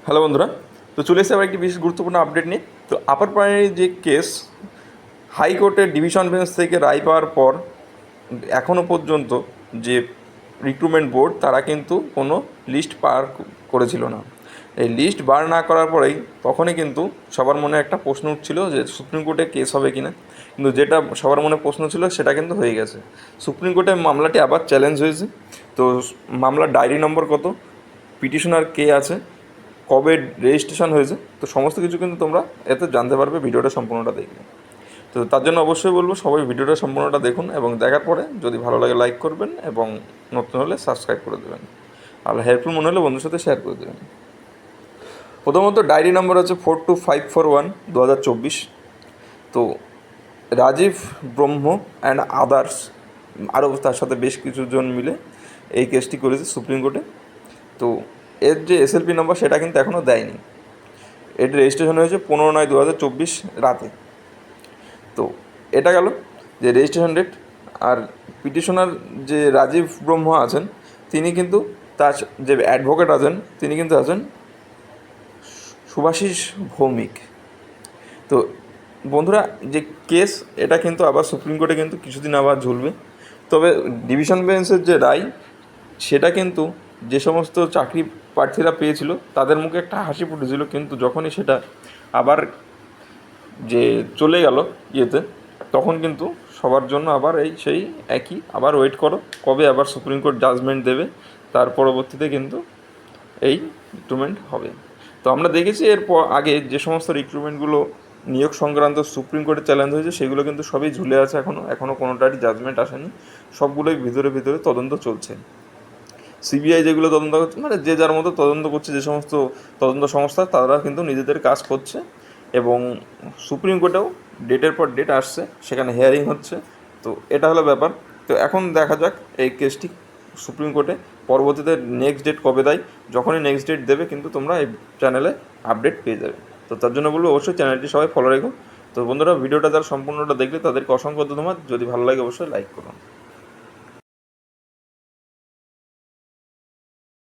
Hello বন্ধুরা, তো চলে এসে আবার একটি বিশেষ গুরুত্বপূর্ণ আপডেট নিয়ে। তো আপার প্রাইমারি যে কেস হাইকোর্টের ডিভিশন বেঞ্চ থেকে রায় পাওয়ার পর এখনও পর্যন্ত যে রিক্রুটমেন্ট বোর্ড তারা কিন্তু কোনো লিস্ট বার করেছিল না। এই লিস্ট বার না করার পরেই তখনই কিন্তু সবার মনে একটা প্রশ্ন উঠছিল যে সুপ্রিম কোর্টে কেস হবে কি না, কিন্তু যেটা সবার মনে প্রশ্ন ছিল সেটা কিন্তু হয়ে গেছে। সুপ্রিম কোর্টে মামলাটি আবার চ্যালেঞ্জ হয়েছে। তো মামলার ডায়েরি নম্বর কত, পিটিশনার কে আছে, কবে রেজিস্ট্রেশন হয়েছে, তো সমস্ত কিছু কিন্তু তোমরা এতে জানতে পারবে ভিডিওটা সম্পূর্ণটা দেখলে। তো তার জন্য অবশ্যই বলবো সবাই ভিডিওটা সম্পূর্ণটা দেখুন এবং দেখার পরে যদি ভালো লাগে লাইক করবেন এবং নতুন হলে সাবস্ক্রাইব করে দেবেন, আর হেল্পফুল মনে হলে বন্ধুর সাথে শেয়ার করে দেবেন। প্রথমত ডায়েরি নাম্বার হচ্ছে 42541/2024। তো রাজীব ব্রহ্ম অ্যান্ড আদার্স আরও তার সাথে বেশ কিছুজন মিলে এই কেসটি করেছে সুপ্রিম কোর্টে। তো এর যে এসএলপি নাম্বার সেটা কিন্তু এখনও দেয়নি। এটি রেজিস্ট্রেশন হয়েছে 15/9/2024 রাতে। তো এটা গেল যে রেজিস্ট্রেশন ডেট। আর পিটিশনার যে রাজীব ব্রহ্ম আছেন তিনি কিন্তু তার যে অ্যাডভোকেট আছেন তিনি কিন্তু আছেন শুভাশিস ভৌমিক। তো বন্ধুরা, যে কেস এটা কিন্তু আবার সুপ্রিম কোর্টে কিন্তু কিছুদিন আবার ঝুলবে। তবে ডিভিশন বেঞ্চের যে রায় সেটা কিন্তু যে সমস্ত চাকরি প্রার্থীরা পেয়েছিল তাদের মুখে একটা হাসি ফুটেছিল, কিন্তু যখনই সেটা আবার যে চলে গেল ইয়েতে, তখন কিন্তু সবার জন্য আবার সেই একই আবার ওয়েট করো কবে আবার সুপ্রিম কোর্ট জাজমেন্ট দেবে, তার পরবর্তীতে কিন্তু এই রিক্রুটমেন্ট হবে। তো আমরা দেখেছি এরপর আগে যে সমস্ত রিক্রুটমেন্টগুলো নিয়োগ সংক্রান্ত সুপ্রিম কোর্টে চ্যালেঞ্জ হয়েছে সেগুলো কিন্তু সবই ঝুলে আছে, এখনও কোনোটারই জাজমেন্ট আসেনি। সবগুলোই ভিতরে ভিতরে তদন্ত চলছে। সিবিআই যেগুলো তদন্ত করছে, মানে যে যার মতো তদন্ত করছে, যে সমস্ত তদন্ত সংস্থা তারা কিন্তু নিজেদের কাজ করছে এবং সুপ্রিম কোর্টেও ডেটের পর ডেট আসছে, সেখানে হিয়ারিং হচ্ছে। তো এটা হলো ব্যাপার। তো এখন দেখা যাক এই কেসটি সুপ্রিম কোর্টে পরবর্তীতে নেক্সট ডেট কবে দেয়। যখনই নেক্সট ডেট দেবে কিন্তু তোমরা এই চ্যানেলে আপডেট পেয়ে যাবে। তো তার জন্য বলবো অবশ্যই চ্যানেলটি সবাই ফলো রেখো। তো বন্ধুরা, ভিডিওটা যারা সম্পূর্ণটা দেখলে তাদেরকে অসংখ্য ধন্যবাদ। যদি ভালো লাগে অবশ্যই লাইক করুন।